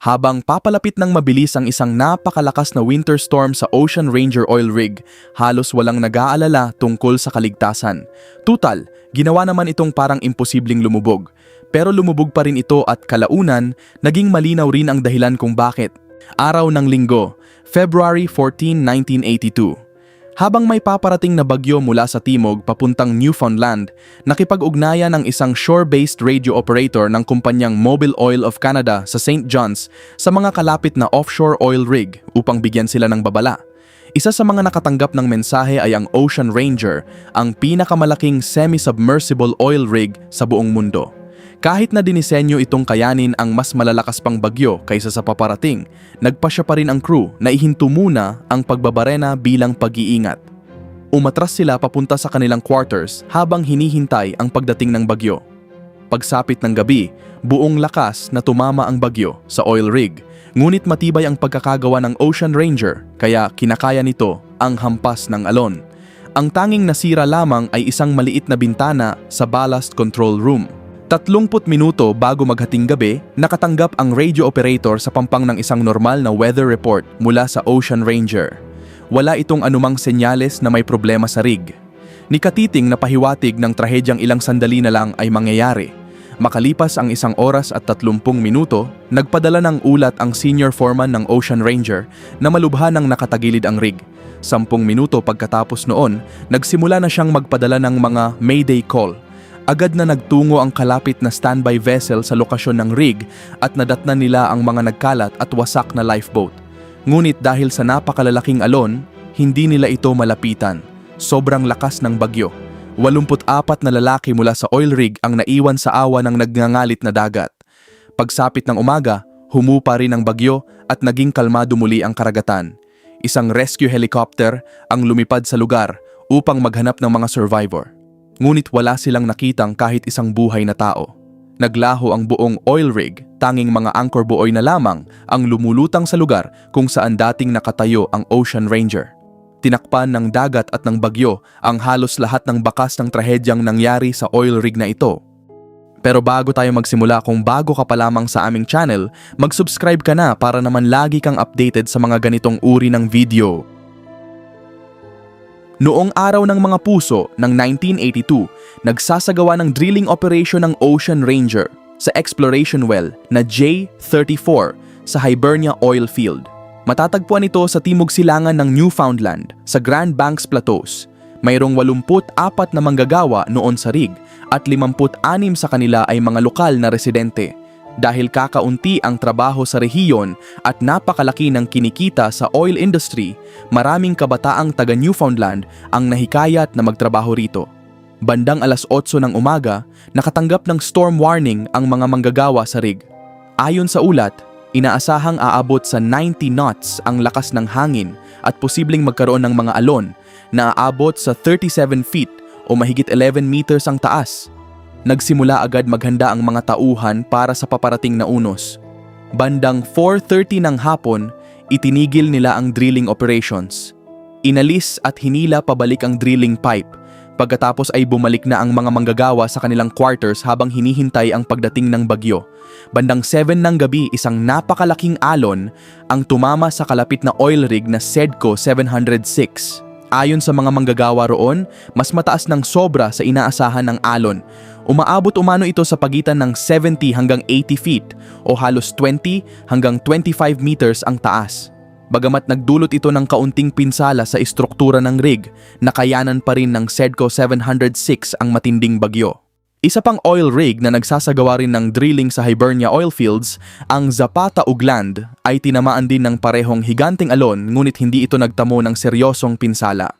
Habang papalapit ng mabilis ang isang napakalakas na winter storm sa Ocean Ranger oil rig, halos walang nag-aalala tungkol sa kaligtasan. Tutal, ginawa naman itong parang imposibleng lumubog. Pero lumubog pa rin ito at kalaunan, naging malinaw rin ang dahilan kung bakit. Araw ng Linggo, February 14, 1982. Habang may paparating na bagyo mula sa timog papuntang Newfoundland, nakipag-ugnayan ang isang shore-based radio operator ng kumpanyang Mobil Oil of Canada sa St. John's sa mga kalapit na offshore oil rig upang bigyan sila ng babala. Isa sa mga nakatanggap ng mensahe ay ang Ocean Ranger, ang pinakamalaking semi-submersible oil rig sa buong mundo. Kahit na dinisenyo itong kayanin ang mas malalakas pang bagyo kaysa sa paparating, nagpasya pa rin ang crew na ihinto muna ang pagbabarena bilang pag-iingat. Umatras sila papunta sa kanilang quarters habang hinihintay ang pagdating ng bagyo. Pagsapit ng gabi, buong lakas na tumama ang bagyo sa oil rig, ngunit matibay ang pagkakagawa ng Ocean Ranger kaya kinakaya nito ang hampas ng alon. Ang tanging nasira lamang ay isang maliit na bintana sa ballast control room. 30 minuto bago maghating gabi, nakatanggap ang radio operator sa pampang ng isang normal na weather report mula sa Ocean Ranger. Wala itong anumang senyales na may problema sa rig. Ni Katiting na pahiwatig ng trahedyang ilang sandali na lang ay mangyayari. Makalipas ang 1 oras at 30 minuto, nagpadala ng ulat ang senior foreman ng Ocean Ranger na malubha ng nakatagilid ang rig. 10 minuto pagkatapos noon, nagsimula na siyang magpadala ng mga Mayday call. Agad na nagtungo ang kalapit na standby vessel sa lokasyon ng rig at nadatnan nila ang mga nagkalat at wasak na lifeboat. Ngunit dahil sa napakalalaking alon, hindi nila ito malapitan. Sobrang lakas ng bagyo. 84 na lalaki mula sa oil rig ang naiwan sa awa ng nagngangalit na dagat. Pagsapit ng umaga, humupa rin ang bagyo at naging kalmado muli ang karagatan. Isang rescue helicopter ang lumipad sa lugar upang maghanap ng mga survivor. Ngunit wala silang nakitang kahit isang buhay na tao. Naglaho ang buong oil rig, tanging mga anchor buoy na lamang ang lumulutang sa lugar kung saan dating nakatayo ang Ocean Ranger. Tinakpan ng dagat at ng bagyo ang halos lahat ng bakas ng trahedyang nangyari sa oil rig na ito. Pero bago tayo magsimula, kung bago ka pa lamang sa aming channel, mag-subscribe ka na para naman lagi kang updated sa mga ganitong uri ng video. Noong araw ng mga puso ng 1982, nagsasagawa ng drilling operation ng Ocean Ranger sa exploration well na J34 sa Hibernia Oil Field. Matatagpuan ito sa timog silangan ng Newfoundland sa Grand Banks Plateaus. Mayroong 84 na manggagawa noon sa rig at 56 sa kanila ay mga lokal na residente. Dahil kakaunti ang trabaho sa rehiyon at napakalaki ng kinikita sa oil industry, maraming kabataang taga Newfoundland ang nahikayat na magtrabaho rito. Bandang 8:00 ng umaga, nakatanggap ng storm warning ang mga manggagawa sa rig. Ayon sa ulat, inaasahang aabot sa 90 knots ang lakas ng hangin at posibleng magkaroon ng mga alon na aabot sa 37 feet o mahigit 11 meters ang taas. Nagsimula agad maghanda ang mga tauhan para sa paparating na unos. Bandang 4:30 ng hapon, itinigil nila ang drilling operations. Inalis at hinila pabalik ang drilling pipe. Pagkatapos ay bumalik na ang mga manggagawa sa kanilang quarters habang hinihintay ang pagdating ng bagyo. Bandang 7 ng gabi, isang napakalaking alon ang tumama sa kalapit na oil rig na Sedco 706. Ayon sa mga manggagawa roon, mas mataas ng sobra sa inaasahan ng alon. Umaabot umano ito sa pagitan ng 70 hanggang 80 feet o halos 20 hanggang 25 meters ang taas. Bagamat nagdulot ito ng kaunting pinsala sa istruktura ng rig, nakayanan pa rin ng Sedco 706 ang matinding bagyo. Isa pang oil rig na nagsasagawa rin ng drilling sa Hibernia oil fields, ang Zapata Ugland, ay tinamaan din ng parehong higanting alon ngunit hindi ito nagtamo ng seryosong pinsala.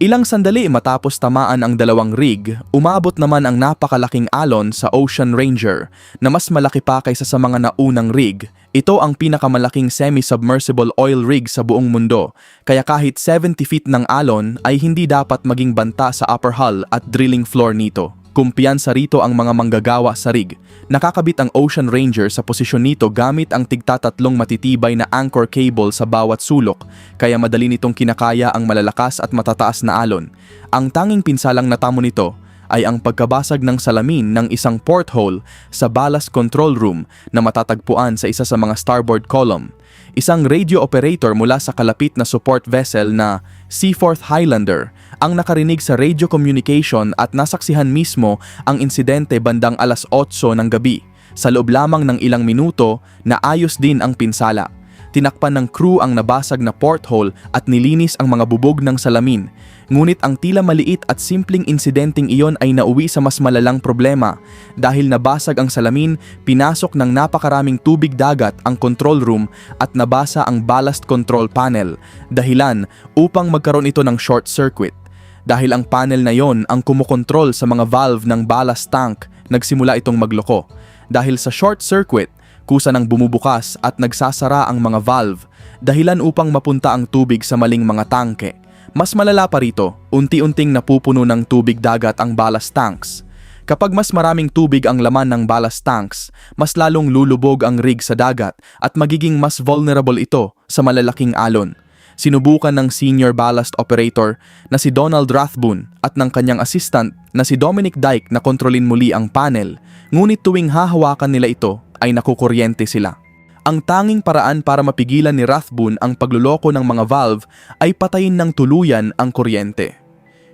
Ilang sandali matapos tamaan ang dalawang rig, umabot naman ang napakalaking alon sa Ocean Ranger na mas malaki pa kaysa sa mga naunang rig. Ito ang pinakamalaking semi-submersible oil rig sa buong mundo, kaya kahit 70 feet ng alon ay hindi dapat maging banta sa upper hull at drilling floor nito. Kumpiyansa rito ang mga manggagawa sa rig. Nakakabit ang Ocean Ranger sa posisyon nito gamit ang tigtatatlong matitibay na anchor cable sa bawat sulok, kaya madali nitong kinakaya ang malalakas at matataas na alon. Ang tanging pinsalang natamo nito ay ang pagkabasag ng salamin ng isang porthole sa ballast control room na matatagpuan sa isa sa mga starboard column. Isang radio operator mula sa kalapit na support vessel na Seaforth Highlander ang nakarinig sa radio communication at nasaksihan mismo ang insidente bandang alas 8 ng gabi. Sa loob lamang ng ilang minuto, naayos din ang pinsala. Tinakpan ng crew ang nabasag na porthole at nilinis ang mga bubog ng salamin. Ngunit ang tila maliit at simpleng insidenteng iyon ay nauwi sa mas malalang problema. Dahil nabasag ang salamin, pinasok ng napakaraming tubig dagat ang control room at nabasa ang ballast control panel. Dahilan upang magkaroon ito ng short circuit. Dahil ang panel na yon ang kumukontrol sa mga valve ng ballast tank, nagsimula itong magloko. Dahil sa short circuit, kusa nang bumubukas at nagsasara ang mga valve, dahilan upang mapunta ang tubig sa maling mga tangke. Mas malala pa rito, unti-unting napupuno ng tubig dagat ang ballast tanks. Kapag mas maraming tubig ang laman ng ballast tanks, mas lalong lulubog ang rig sa dagat at magiging mas vulnerable ito sa malalaking alon. Sinubukan ng senior ballast operator na si Donald Rathbone at ng kanyang assistant na si Dominic Dyke na kontrolin muli ang panel, ngunit tuwing hahawakan nila ito ay nakukuryente sila. Ang tanging paraan para mapigilan ni Rathbone ang pagluloko ng mga valve ay patayin ng tuluyan ang kuryente.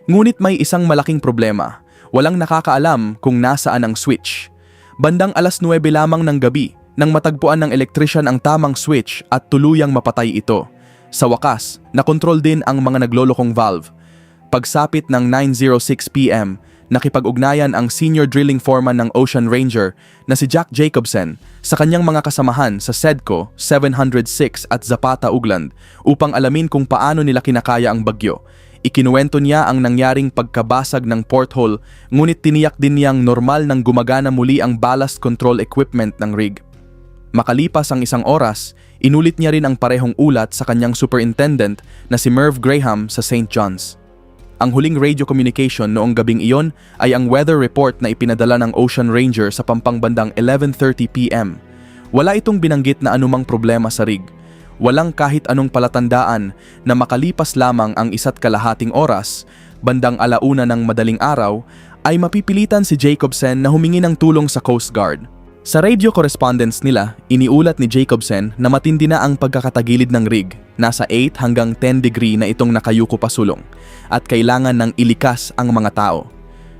Ngunit may isang malaking problema. Walang nakakaalam kung nasaan ang switch. Bandang alas 9 lamang ng gabi nang matagpuan ng elektrisyan ang tamang switch at tuluyang mapatay ito. Sa wakas, nakontrol din ang mga naglolokong valve. Pagsapit ng 9:06 PM, nakipag-ugnayan ang senior drilling foreman ng Ocean Ranger na si Jack Jacobsen sa kanyang mga kasamahan sa SEDCO 706 at Zapata Ugland upang alamin kung paano nila kinakaya ang bagyo. Ikinuwento niya ang nangyaring pagkabasag ng porthole, ngunit tiniyak din niyang normal nang gumagana muli ang ballast control equipment ng rig. Makalipas ang isang oras, inulit niya rin ang parehong ulat sa kanyang superintendent na si Merv Graham sa St. John's. Ang huling radio communication noong gabing iyon ay ang weather report na ipinadala ng Ocean Ranger sa pampangbandang 11:30 PM. Wala itong binanggit na anumang problema sa rig. Walang kahit anong palatandaan na makalipas lamang ang 1.5 oras, bandang 1:00 ng madaling araw, ay mapipilitan si Jacobsen na humingi ng tulong sa Coast Guard. Sa radio correspondence nila, iniulat ni Jacobsen na matindi na ang pagkakatagilid ng rig, nasa 8 hanggang 10 degree na itong nakayuko pasulong, at kailangan ng ilikas ang mga tao.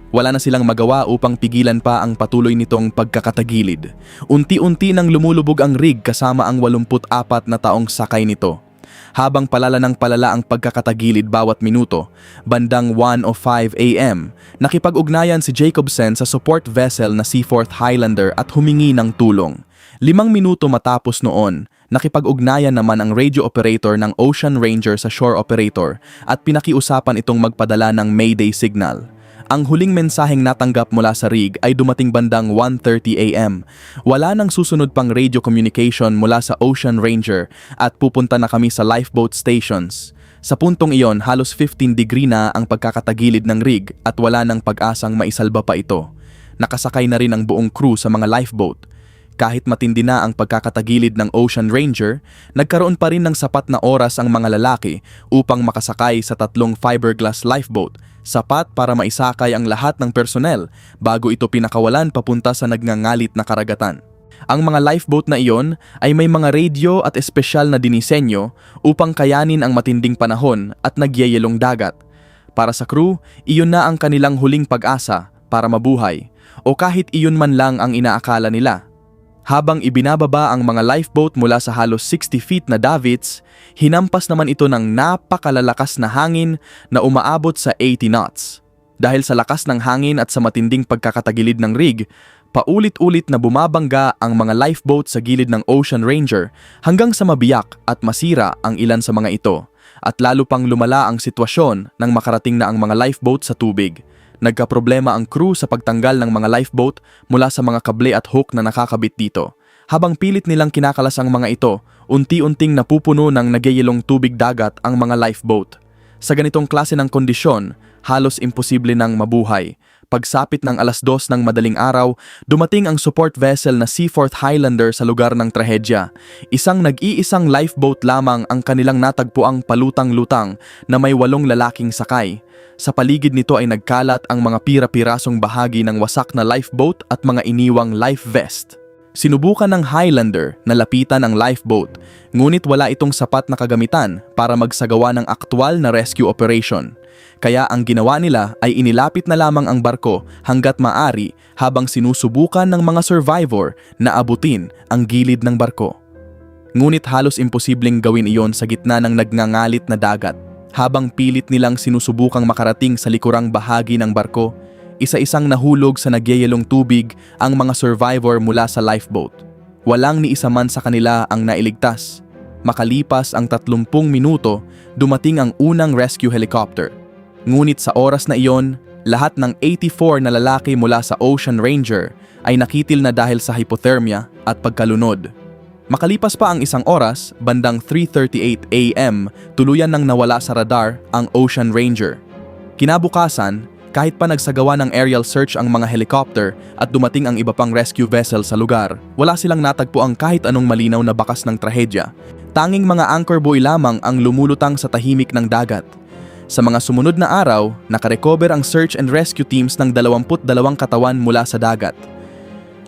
Wala na silang magawa upang pigilan pa ang patuloy nitong pagkakatagilid. Unti-unti nang lumulubog ang rig kasama ang 84 na taong sakay nito. Habang palala ng palala ang pagkakatagilid bawat minuto, bandang 1:05 AM, nakipag-ugnayan si Jacobsen sa support vessel na Seaforth Highlander at humingi ng tulong. 5 minuto matapos noon, nakipag-ugnayan naman ang radio operator ng Ocean Ranger sa shore operator at pinakiusapan itong magpadala ng Mayday signal. Ang huling mensaheng natanggap mula sa rig ay dumating bandang 1:30 AM. Wala nang susunod pang radio communication mula sa Ocean Ranger at pupunta na kami sa lifeboat stations. Sa puntong iyon, halos 15 degree na ang pagkakatagilid ng rig at wala nang pag-asang maisalba pa ito. Nakasakay na rin ang buong crew sa mga lifeboat. Kahit matindi na ang pagkakatagilid ng Ocean Ranger, nagkaroon pa rin ng sapat na oras ang mga lalaki upang makasakay sa 3 fiberglass lifeboat, sapat para maisakay ang lahat ng personnel bago ito pinakawalan papunta sa nagngangalit na karagatan. Ang mga lifeboat na iyon ay may mga radio at espesyal na dinisenyo upang kayanin ang matinding panahon at nagyayelong dagat. Para sa crew, iyon na ang kanilang huling pag-asa para mabuhay, o kahit iyon man lang ang inaakala nila. Habang ibinababa ang mga lifeboat mula sa halos 60 feet na davits, hinampas naman ito ng napakalalakas na hangin na umaabot sa 80 knots. Dahil sa lakas ng hangin at sa matinding pagkakatagilid ng rig, paulit-ulit na bumabangga ang mga lifeboat sa gilid ng Ocean Ranger hanggang sa mabiyak at masira ang ilan sa mga ito, at lalo pang lumala ang sitwasyon nang makarating na ang mga lifeboat sa tubig. Nagkaproblema ang crew sa pagtanggal ng mga lifeboat mula sa mga kable at hook na nakakabit dito. Habang pilit nilang kinakalas ang mga ito, unti-unting napupuno ng nagyayelong tubig dagat ang mga lifeboat. Sa ganitong klase ng kondisyon, halos imposible nang mabuhay. Pagsapit ng 2:00 ng madaling araw, dumating ang support vessel na Seaforth Highlander sa lugar ng trahedya. Isang nag-iisang lifeboat lamang ang kanilang natagpuang palutang-lutang na may 8 lalaking sakay. Sa paligid nito ay nagkalat ang mga pira-pirasong bahagi ng wasak na lifeboat at mga iniwang life vest. Sinubukan ng Highlander na lapitan ang lifeboat, ngunit wala itong sapat na kagamitan para magsagawa ng aktwal na rescue operation. Kaya ang ginawa nila ay inilapit na lamang ang barko hanggat maaari habang sinusubukan ng mga survivor na abutin ang gilid ng barko. Ngunit halos imposibleng gawin iyon sa gitna ng nagngangalit na dagat. Habang pilit nilang sinusubukang makarating sa likurang bahagi ng barko, isa-isang nahulog sa nagyayelong tubig ang mga survivor mula sa lifeboat. Walang ni isa man sa kanila ang nailigtas. Makalipas ang 30 minuto, dumating ang unang rescue helicopter. Ngunit sa oras na iyon, lahat ng 84 na lalaki mula sa Ocean Ranger ay nakitil na dahil sa hypothermia at pagkalunod. Makalipas pa ang 1 oras, bandang 3:38 AM, tuluyan nang nawala sa radar ang Ocean Ranger. Kinabukasan, kahit pa nagsagawa ng aerial search ang mga helicopter at dumating ang iba pang rescue vessel sa lugar, wala silang natagpo ang kahit anong malinaw na bakas ng trahedya. Tanging mga anchor buoy lamang ang lumulutang sa tahimik ng dagat. Sa mga sumunod na araw, nakarecover ang search and rescue teams ng 22 katawan mula sa dagat.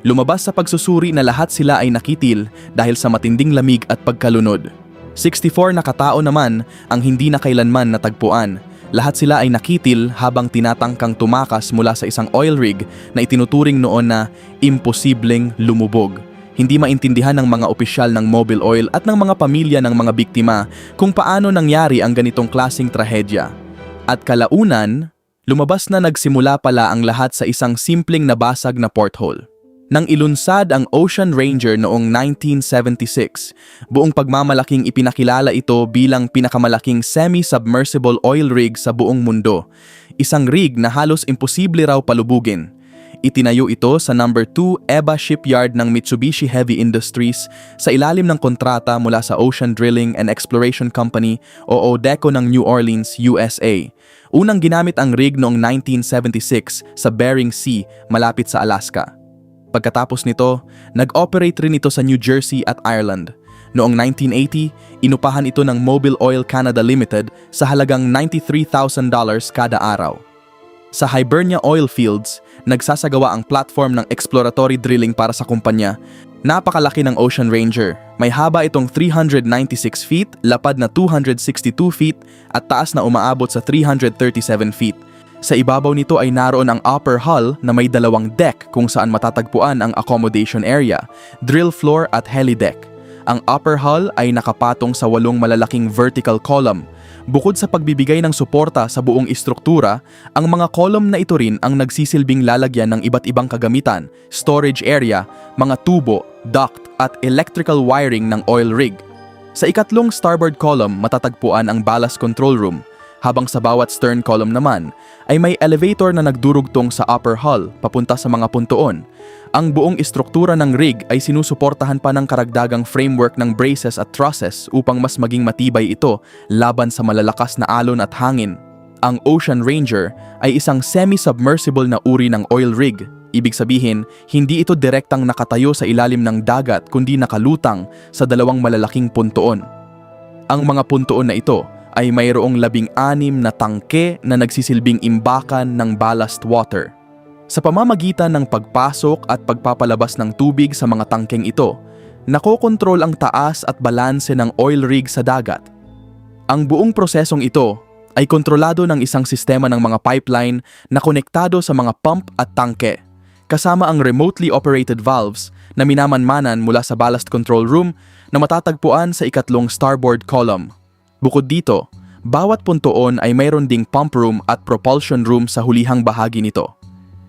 Lumabas sa pagsusuri na lahat sila ay nakitil dahil sa matinding lamig at pagkalunod. 64 na katao naman ang hindi na kailanman natagpuan. Lahat sila ay nakitil habang tinatangkang tumakas mula sa isang oil rig na itinuturing noon na imposibleng lumubog. Hindi maintindihan ng mga opisyal ng Mobil Oil at ng mga pamilya ng mga biktima kung paano nangyari ang ganitong klaseng trahedya. At kalaunan, lumabas na nagsimula pala ang lahat sa isang simpleng nabasag na porthole. Nang ilunsad ang Ocean Ranger noong 1976, buong pagmamalaking ipinakilala ito bilang pinakamalaking semi-submersible oil rig sa buong mundo. Isang rig na halos imposible raw palubugin. Itinayo ito sa No. 2 EBA Shipyard ng Mitsubishi Heavy Industries sa ilalim ng kontrata mula sa Ocean Drilling and Exploration Company o ODECO ng New Orleans, USA. Unang ginamit ang rig noong 1976 sa Bering Sea malapit sa Alaska. Pagkatapos nito, nag-operate rin ito sa New Jersey at Ireland. Noong 1980, inupahan ito ng Mobil Oil Canada Limited sa halagang $93,000 kada araw. Sa Hibernia Oil Fields, nagsasagawa ang platform ng exploratory drilling para sa kumpanya. Napakalaki ng Ocean Ranger. May haba itong 396 feet, lapad na 262 feet at taas na umaabot sa 337 feet. Sa ibabaw nito ay naroon ang upper hull na may 2 deck kung saan matatagpuan ang accommodation area, drill floor at helideck. Ang upper hull ay nakapatong sa 8 malalaking vertical column. Bukod sa pagbibigay ng suporta sa buong istruktura, ang mga column na ito rin ang nagsisilbing lalagyan ng iba't ibang kagamitan, storage area, mga tubo, duct at electrical wiring ng oil rig. Sa ikatlong starboard column matatagpuan ang ballast control room, habang sa bawat stern column naman ay may elevator na nagdurugtong sa upper hull papunta sa mga puntoon. Ang buong istruktura ng rig ay sinusuportahan pa ng karagdagang framework ng braces at trusses upang mas maging matibay ito laban sa malalakas na alon at hangin. Ang Ocean Ranger ay isang semi-submersible na uri ng oil rig. Ibig sabihin, hindi ito direktang nakatayo sa ilalim ng dagat kundi nakalutang sa 2 malalaking puntoon. Ang mga puntoon na ito ay mayroong 16 na tangke na nagsisilbing imbakan ng ballast water. Sa pamamagitan ng pagpasok at pagpapalabas ng tubig sa mga tangkeng ito, nakokontrol ang taas at balanse ng oil rig sa dagat. Ang buong prosesong ito ay kontrolado ng isang sistema ng mga pipeline na konektado sa mga pump at tangke, kasama ang remotely operated valves na minamanmanan mula sa ballast control room na matatagpuan sa ikatlong starboard column. Bukod dito, bawat puntoon ay mayroon ding pump room at propulsion room sa hulihang bahagi nito.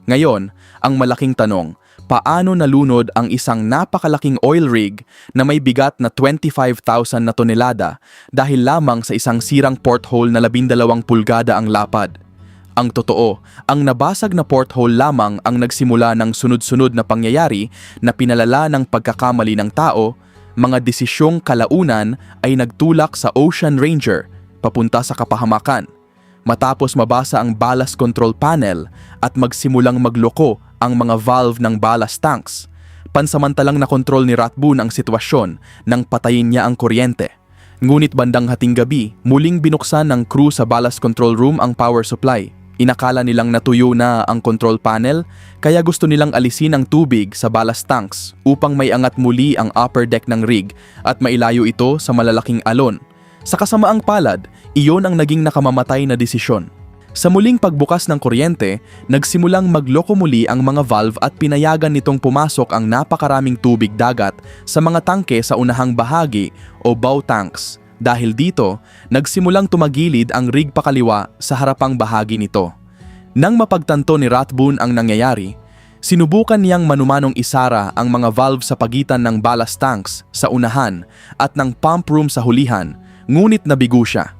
Ngayon, ang malaking tanong, paano nalunod ang isang napakalaking oil rig na may bigat na 25,000 na tonelada dahil lamang sa isang sirang porthole na 12 pulgada ang lapad? Ang totoo, ang nabasag na porthole lamang ang nagsimula ng sunod-sunod na pangyayari na pinalala ng pagkakamali ng tao. Mga desisyong kalaunan ay nagtulak sa Ocean Ranger papunta sa kapahamakan. matapos mabasa ang ballast control panel at magsimulang magloko ang mga valve ng ballast tanks. Pansamantalang nakontrol ni Rathbun ang sitwasyon nang patayin niya ang kuryente. Ngunit bandang hating gabi, muling binuksan ng crew sa ballast control room ang power supply. Inakala nilang natuyo na ang control panel, kaya gusto nilang alisin ang tubig sa ballast tanks upang may angat muli ang upper deck ng rig at mailayo ito sa malalaking alon. Sa kasamaang palad, iyon ang naging nakamamatay na desisyon. Sa muling pagbukas ng kuryente, nagsimulang magloko muli ang mga valve at pinayagan nitong pumasok ang napakaraming tubig dagat sa mga tangke sa unahang bahagi o bow tanks. Dahil dito, nagsimulang tumagilid ang rig pakaliwa sa harapang bahagi nito. Nang mapagtanto ni Rathbun ang nangyayari, sinubukan niyang manumanong isara ang mga valve sa pagitan ng ballast tanks sa unahan at ng pump room sa hulihan, ngunit nabigo siya.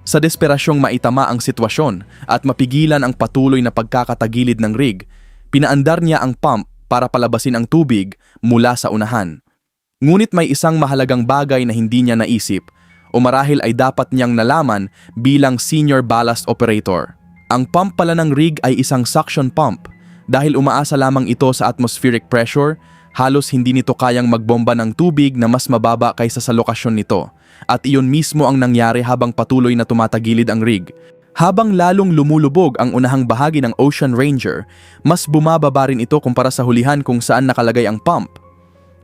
Sa desperasyong maitama ang sitwasyon at mapigilan ang patuloy na pagkakatagilid ng rig, pinaandar niya ang pump para palabasin ang tubig mula sa unahan. Ngunit may isang mahalagang bagay na hindi niya naisip o marahil ay dapat niyang nalaman bilang senior ballast operator. Ang pump pala ng rig ay isang suction pump. Dahil umaasa lamang ito sa atmospheric pressure, halos hindi nito kayang magbomba ng tubig na mas mababa kaysa sa lokasyon nito. At iyon mismo ang nangyari habang patuloy na tumatagilid ang rig. Habang lalong lumulubog ang unahang bahagi ng Ocean Ranger, mas bumababa rin ito kumpara sa hulihan kung saan nakalagay ang pump.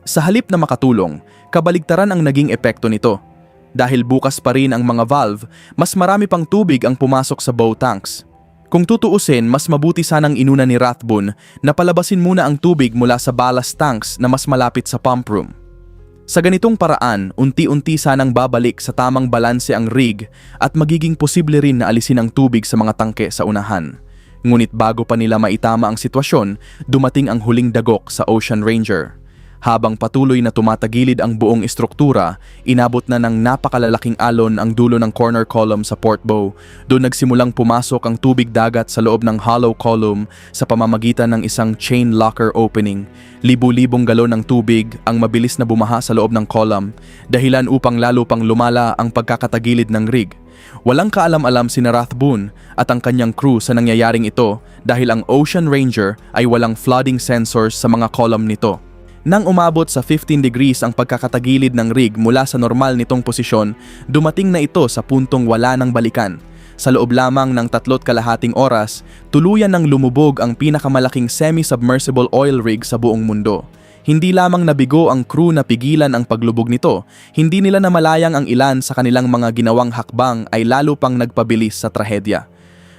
Sa halip na makatulong, kabaligtaran ang naging epekto nito. Dahil bukas pa rin ang mga valve, mas marami pang tubig ang pumasok sa bow tanks. Kung tutuusin, mas mabuti sanang inuna ni Rathbun na palabasin muna ang tubig mula sa ballast tanks na mas malapit sa pump room. Sa ganitong paraan, unti-unti sanang babalik sa tamang balanse ang rig at magiging posible rin na alisin ang tubig sa mga tangke sa unahan. Ngunit bago pa nila maitama ang sitwasyon, dumating ang huling dagok sa Ocean Ranger. Habang patuloy na tumatagilid ang buong istruktura, inabot na ng napakalalaking alon ang dulo ng corner column sa port bow. Doon nagsimulang pumasok ang tubig dagat sa loob ng hollow column sa pamamagitan ng isang chain locker opening. Libu-libong galon ng tubig ang mabilis na bumaha sa loob ng column, dahilan upang lalo pang lumala ang pagkakatagilid ng rig. Walang kaalam-alam sina Rathbun at ang kanyang crew sa nangyayaring ito dahil ang Ocean Ranger ay walang flooding sensors sa mga column nito. Nang umabot sa 15 degrees ang pagkakatagilid ng rig mula sa normal nitong posisyon, dumating na ito sa puntong wala nang balikan. Sa loob lamang ng 3.5 oras, tuluyan nang lumubog ang pinakamalaking semi-submersible oil rig sa buong mundo. Hindi lamang nabigo ang crew na pigilan ang paglubog nito, hindi nila namalayang ang ilan sa kanilang mga ginawang hakbang ay lalo pang nagpabilis sa trahedya.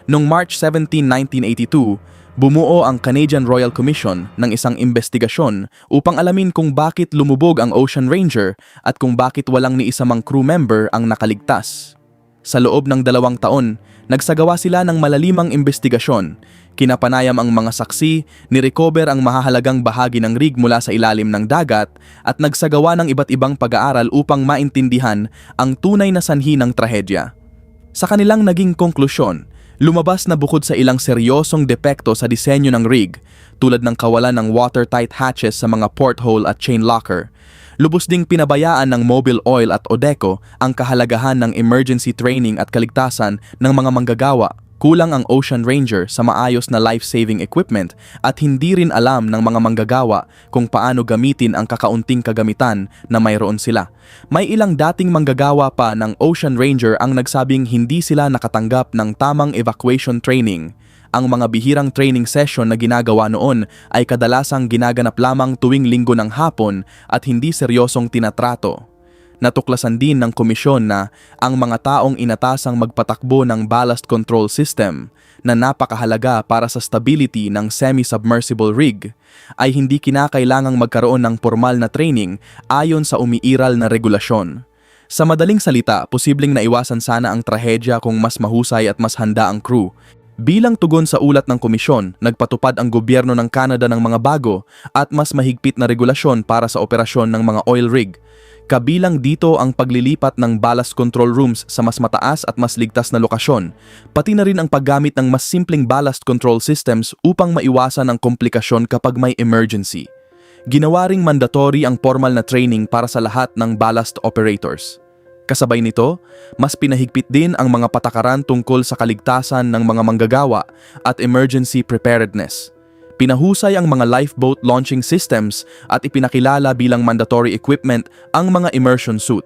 Noong March 17, 1982, bumuo ang Canadian Royal Commission ng isang investigasyon upang alamin kung bakit lumubog ang Ocean Ranger at kung bakit walang ni isa mang crew member ang nakaligtas. Sa loob ng 2 taon, nagsagawa sila ng malalimang investigasyon. Kinapanayam ang mga saksi, nirecover ang mahahalagang bahagi ng rig mula sa ilalim ng dagat at nagsagawa ng iba't ibang pag-aaral upang maintindihan ang tunay na sanhi ng trahedya. Sa kanilang naging konklusyon, lumabas na bukod sa ilang seryosong depekto sa disenyo ng rig, tulad ng kawalan ng watertight hatches sa mga porthole at chain locker, lubos ding pinabayaan ng Mobil Oil at Odeco ang kahalagahan ng emergency training at kaligtasan ng mga manggagawa. Kulang ang Ocean Ranger sa maayos na life-saving equipment at hindi rin alam ng mga manggagawa kung paano gamitin ang kakaunting kagamitan na mayroon sila. May ilang dating manggagawa pa ng Ocean Ranger ang nagsabing hindi sila nakatanggap ng tamang evacuation training. Ang mga bihirang training session na ginagawa noon ay kadalasang ginaganap lamang tuwing linggo ng hapon at hindi seryosong tinatrato. Natuklasan din ng komisyon na ang mga taong inatasang magpatakbo ng ballast control system na napakahalaga para sa stability ng semi-submersible rig ay hindi kinakailangang magkaroon ng formal na training ayon sa umiiral na regulasyon. Sa madaling salita, posibleng naiwasan sana ang trahedya kung mas mahusay at mas handa ang crew. Bilang tugon sa ulat ng komisyon, nagpatupad ang gobyerno ng Canada ng mga bago at mas mahigpit na regulasyon para sa operasyon ng mga oil rig. Kabilang dito ang paglilipat ng ballast control rooms sa mas mataas at mas ligtas na lokasyon, pati na rin ang paggamit ng mas simpleng ballast control systems upang maiwasan ang komplikasyon kapag may emergency. Ginawa ring mandatory ang formal na training para sa lahat ng ballast operators. Kasabay nito, mas pinahigpit din ang mga patakaran tungkol sa kaligtasan ng mga manggagawa at emergency preparedness. Pinahusay ang mga lifeboat launching systems at ipinakilala bilang mandatory equipment ang mga immersion suit.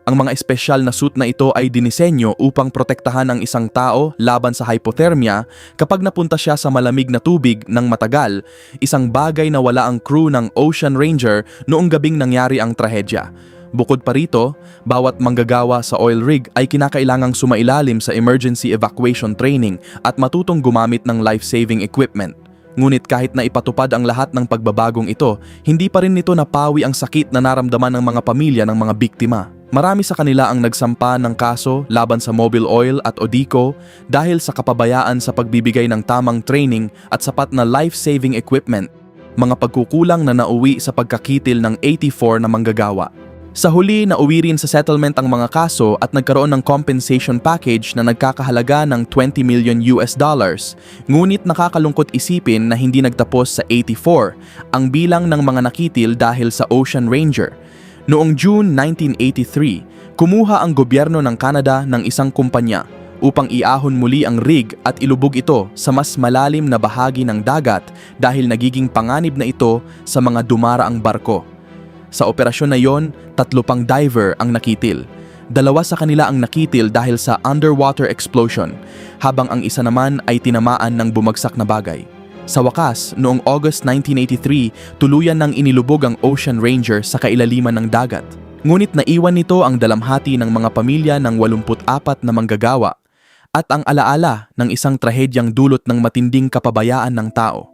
Ang mga espesyal na suit na ito ay dinisenyo upang protektahan ang isang tao laban sa hypothermia kapag napunta siya sa malamig na tubig ng matagal, isang bagay na wala ang crew ng Ocean Ranger noong gabing nangyari ang trahedya. Bukod pa rito, bawat manggagawa sa oil rig ay kinakailangang sumailalim sa emergency evacuation training at matutong gumamit ng life-saving equipment. Ngunit kahit na ipatupad ang lahat ng pagbabagong ito, hindi pa rin nito napawi ang sakit na naramdaman ng mga pamilya ng mga biktima. Marami sa kanila ang nagsampa ng kaso laban sa Mobil Oil at Odeco dahil sa kapabayaan sa pagbibigay ng tamang training at sapat na life-saving equipment, mga pagkukulang na nauwi sa pagkakitil ng 84 na manggagawa. Sa huli, nauwi rin sa settlement ang mga kaso at nagkaroon ng compensation package na nagkakahalaga ng $20 million. Ngunit nakakalungkot isipin na hindi nagtapos sa 84 ang bilang ng mga nakitil dahil sa Ocean Ranger. Noong June 1983, kumuha ang gobyerno ng Canada ng isang kumpanya upang iahon muli ang rig at ilubog ito sa mas malalim na bahagi ng dagat dahil nagiging panganib na ito sa mga dumaraang barko. Sa operasyon na yon, 3 pang diver ang nakitil. 2 sa kanila ang nakitil dahil sa underwater explosion, habang ang isa naman ay tinamaan ng bumagsak na bagay. Sa wakas, noong August 1983, tuluyan nang inilubog ang Ocean Ranger sa kailaliman ng dagat. Ngunit naiwan nito ang dalamhati ng mga pamilya ng 84 na manggagawa at ang alaala ng isang trahedyang dulot ng matinding kapabayaan ng tao.